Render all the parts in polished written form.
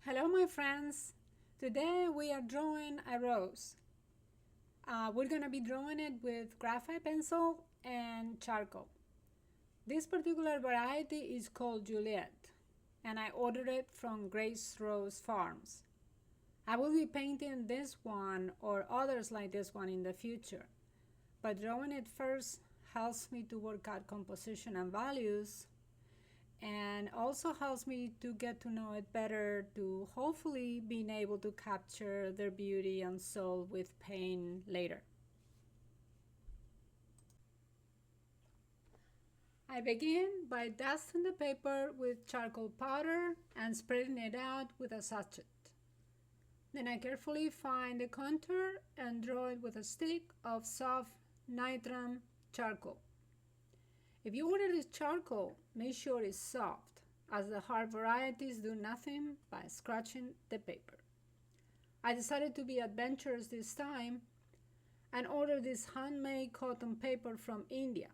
Hello my friends! Today we are drawing a rose. We're going to be drawing it with graphite pencil and charcoal. This particular variety is called Juliet and I ordered it from Grace Rose Farms. I will be painting this one or others like this one in the future, but drawing it first helps me to work out composition and values, and also helps me to get to know it better, to hopefully being able to capture their beauty and soul with paint later. I begin by dusting the paper with charcoal powder and spreading it out with a sachet. Then I carefully find the contour and draw it with a stick of soft nitram charcoal. If you order this charcoal, make sure it's soft, as the hard varieties do nothing by scratching the paper. I decided to be adventurous this time and ordered this handmade cotton paper from India,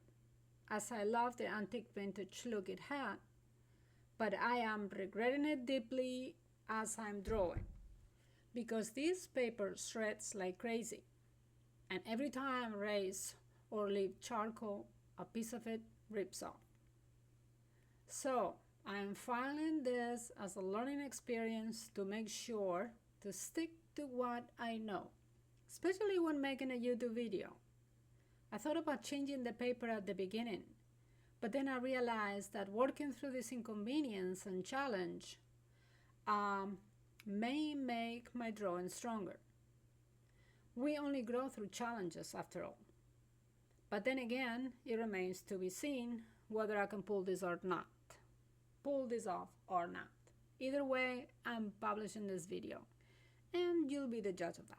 as I love the antique vintage look it had, but I am regretting it deeply as I'm drawing, because this paper shreds like crazy, and every time I erase or leave charcoal, a piece of it rips off. So I am filing this as a learning experience to make sure to stick to what I know, especially when making a YouTube video. I thought about changing the paper at the beginning, but then I realized that working through this inconvenience and challenge may make my drawing stronger. We only grow through challenges after all. But then again, it remains to be seen whether I can pull this off or not. Either way, I'm publishing this video, and you'll be the judge of that.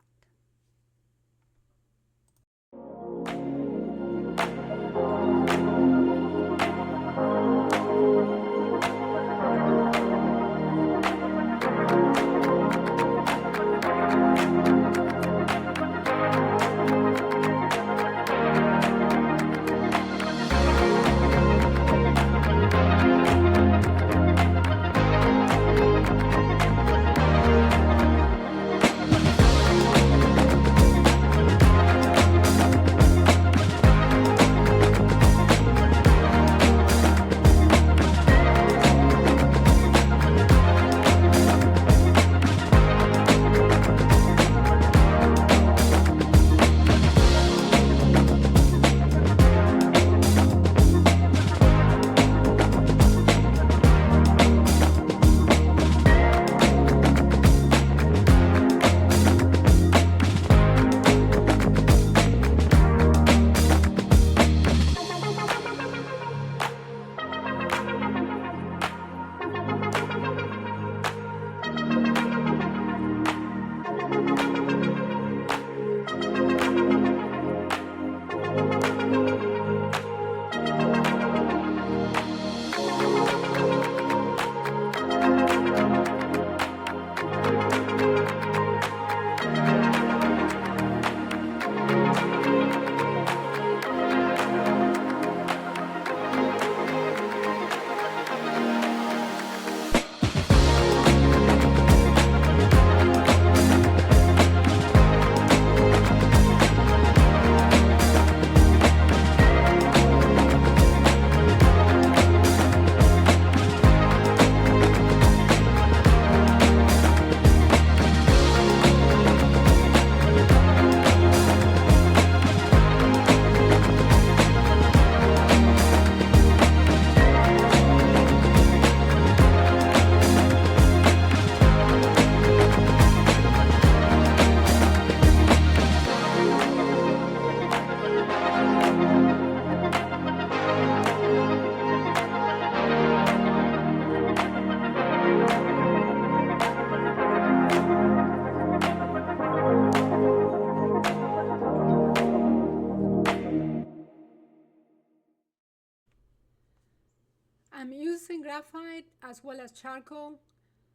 I'm using graphite as well as charcoal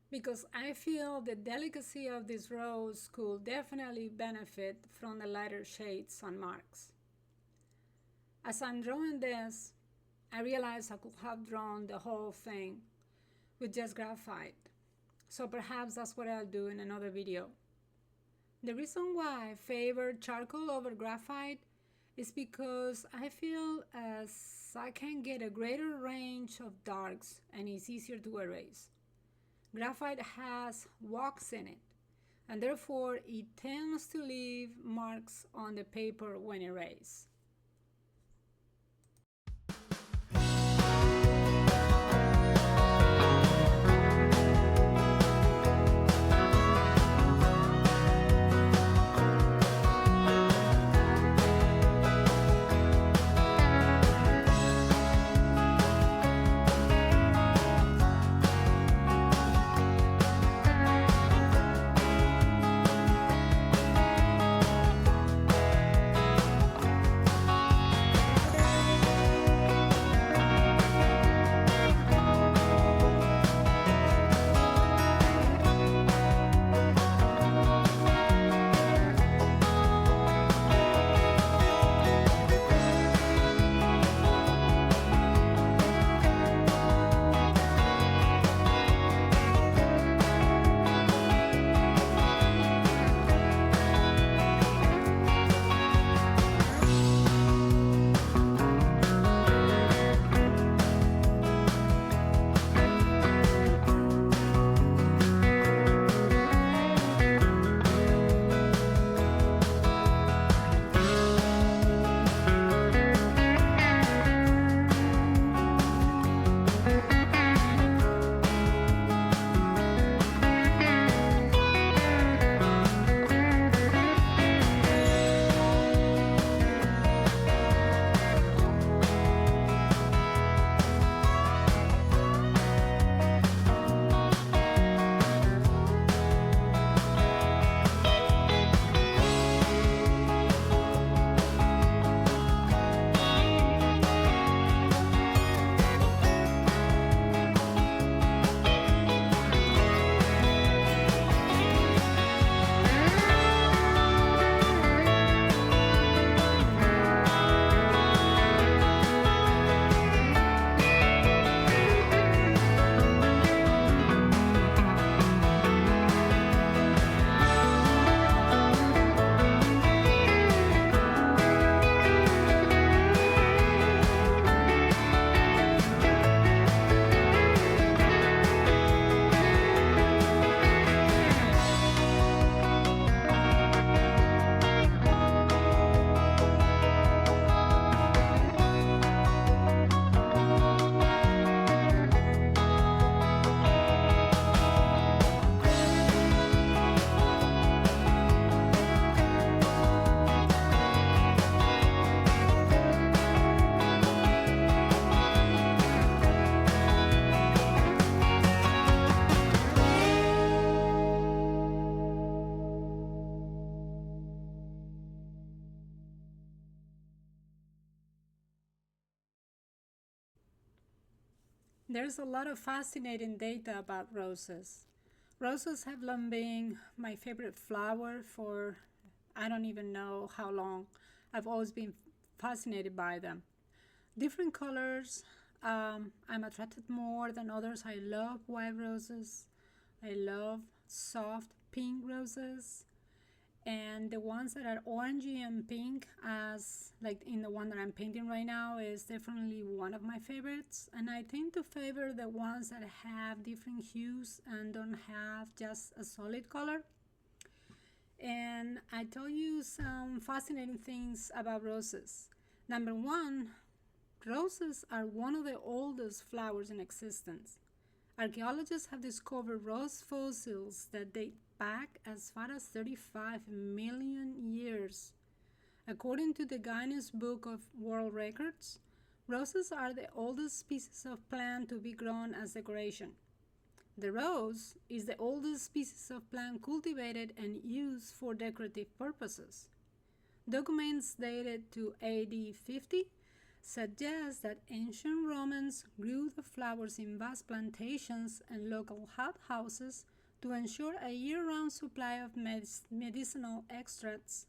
because I feel the delicacy of this rose could definitely benefit from the lighter shades and marks. As I'm drawing this, I realized I could have drawn the whole thing with just graphite, so perhaps that's what I'll do in another video. The reason why I favor charcoal over graphite is because I feel as I can get a greater range of darks and it's easier to erase. Graphite has wax in it, and therefore it tends to leave marks on the paper when erased. There's a lot of fascinating data about roses. Roses have long been my favorite flower for I don't even know how long. I've always been fascinated by them. Different colors, I'm attracted more than others. I love white roses. I love soft pink roses. And the ones that are orangey and pink, as like in the one that I'm painting right now, is definitely one of my favorites. And I tend to favor the ones that have different hues and don't have just a solid color. And I tell you some fascinating things about roses. Number one, roses are one of the oldest flowers in existence. Archaeologists have discovered rose fossils that date back as far as 35 million years. According to the Guinness Book of World Records, roses are the oldest species of plant to be grown as decoration. The rose is the oldest species of plant cultivated and used for decorative purposes. Documents dated to AD 50 suggest that ancient Romans grew the flowers in vast plantations and local hothouses to ensure a year-round supply of medicinal extracts,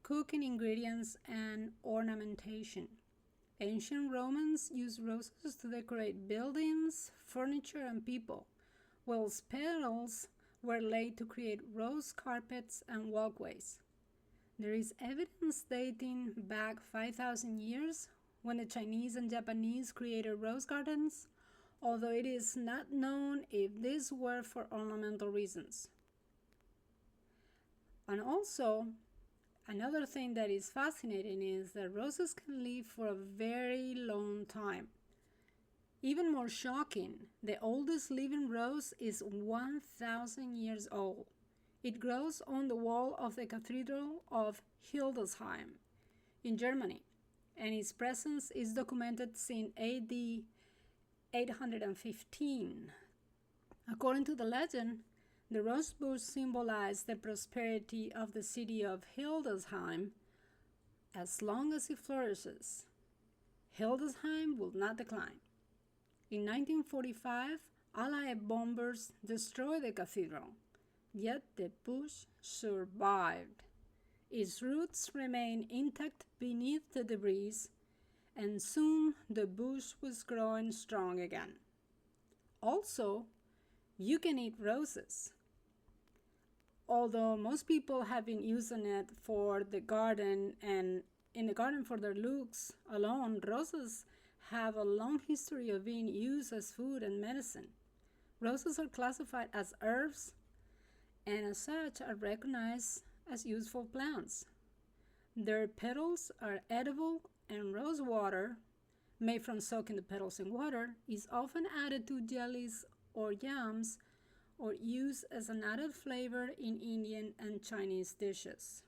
cooking ingredients, and ornamentation. Ancient Romans used roses to decorate buildings, furniture, and people, Whale's petals were laid to create rose carpets and walkways. There is evidence dating back 5,000 years when the Chinese and Japanese created rose gardens, although it is not known if these were for ornamental reasons. And also, another thing that is fascinating is that roses can live for a very long time. Even more shocking, the oldest living rose is 1,000 years old. It grows on the wall of the Cathedral of Hildesheim in Germany, and its presence is documented since AD 815. According to the legend, the rose bush symbolized the prosperity of the city of Hildesheim. As long as it flourishes, Hildesheim will not decline. In 1945, Allied bombers destroyed the cathedral, yet the bush survived. Its roots remained intact beneath the debris, and soon the bush was growing strong again. Also, you can eat roses. Although most people have been using it for the garden and in the garden for their looks alone, roses have a long history of being used as food and medicine. Roses are classified as herbs and as such are recognized as useful plants. Their petals are edible, and rose water, made from soaking the petals in water, is often added to jellies or jams or used as an added flavor in Indian and Chinese dishes.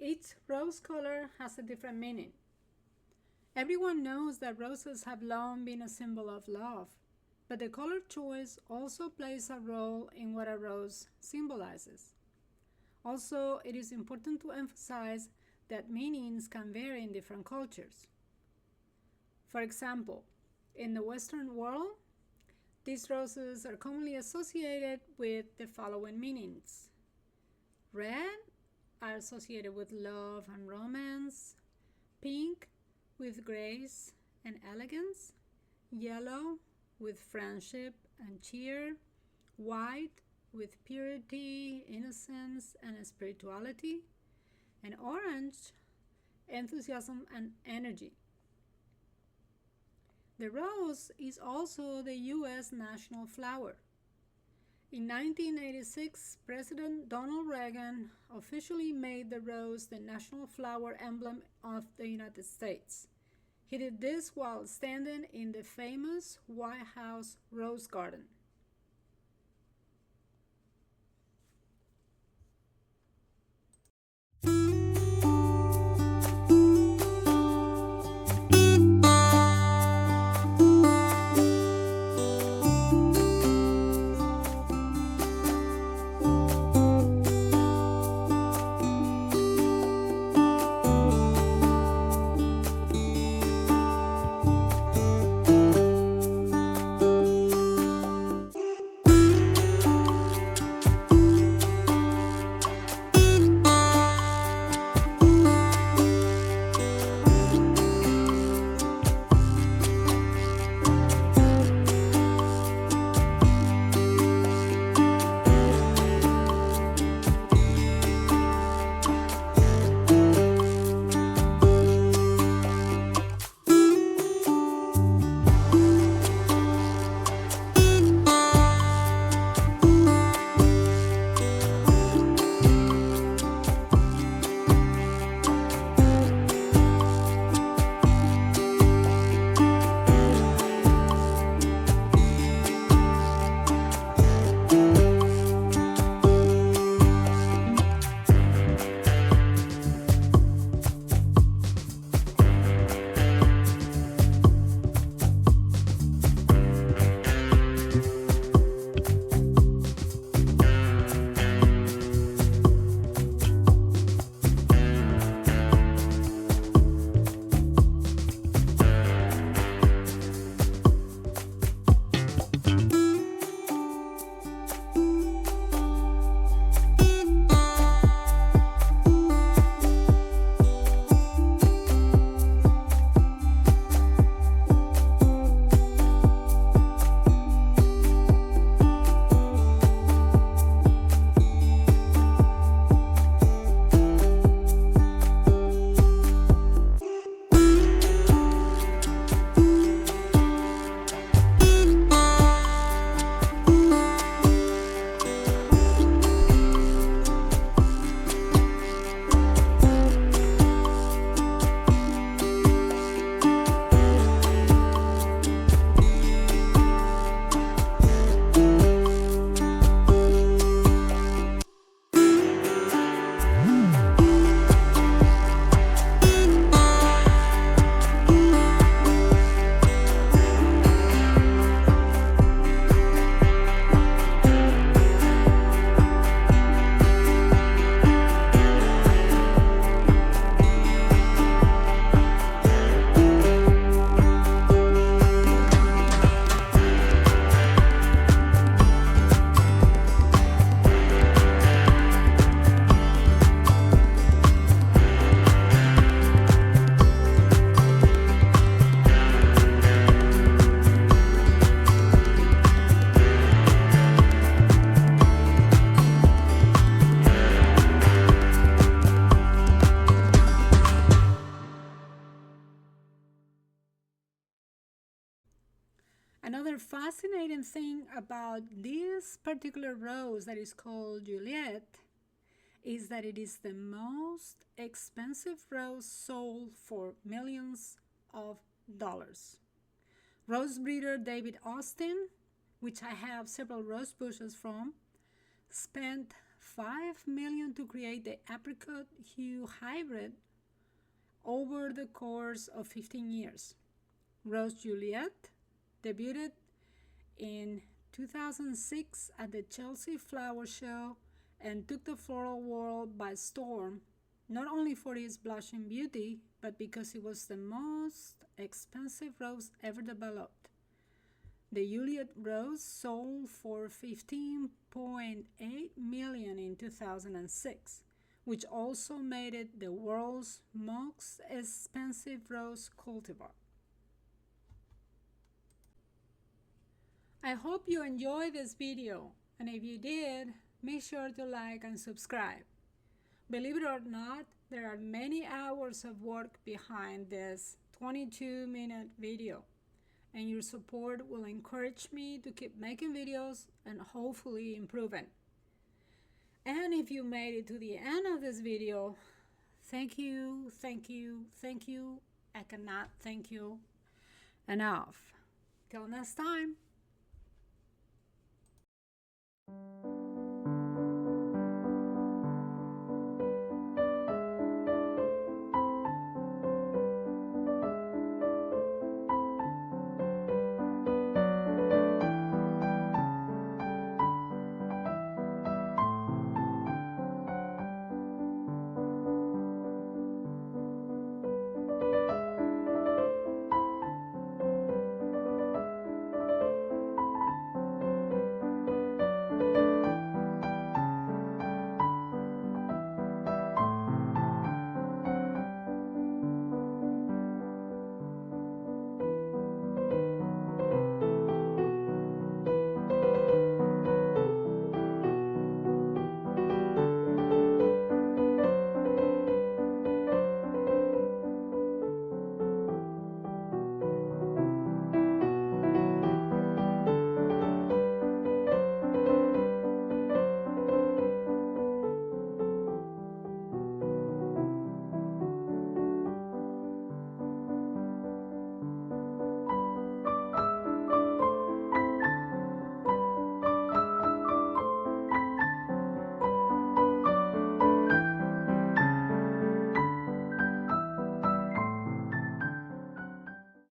Each rose color has a different meaning. Everyone knows that roses have long been a symbol of love, but the color choice also plays a role in what a rose symbolizes. Also, it is important to emphasize that meanings can vary in different cultures. For example, in the Western world, these roses are commonly associated with the following meanings. Red are associated with love and romance, pink with grace and elegance, yellow with friendship and cheer, white with purity, innocence, and spirituality, and orange, enthusiasm and energy. The rose is also the U.S. national flower. In 1986, President Donald Reagan officially made the rose the national flower emblem of the United States. He did this while standing in the famous White House Rose Garden. Another fascinating thing about this particular rose that is called Juliet is that it is the most expensive rose sold for millions of dollars. Rose breeder David Austin, which I have several rose bushes from, spent $5 million to create the apricot hue hybrid over the course of 15 years. Rose Juliet debuted in 2006 at the Chelsea Flower Show and took the floral world by storm, not only for its blushing beauty, but because it was the most expensive rose ever developed. The Juliet rose sold for $15.8 million in 2006, which also made it the world's most expensive rose cultivar. I hope you enjoyed this video. And if you did, make sure to like and subscribe. Believe it or not, there are many hours of work behind this 22-minute video, and your support will encourage me to keep making videos and hopefully improving. And if you made it to the end of this video, thank you, thank you, thank you. I cannot thank you enough. Till next time.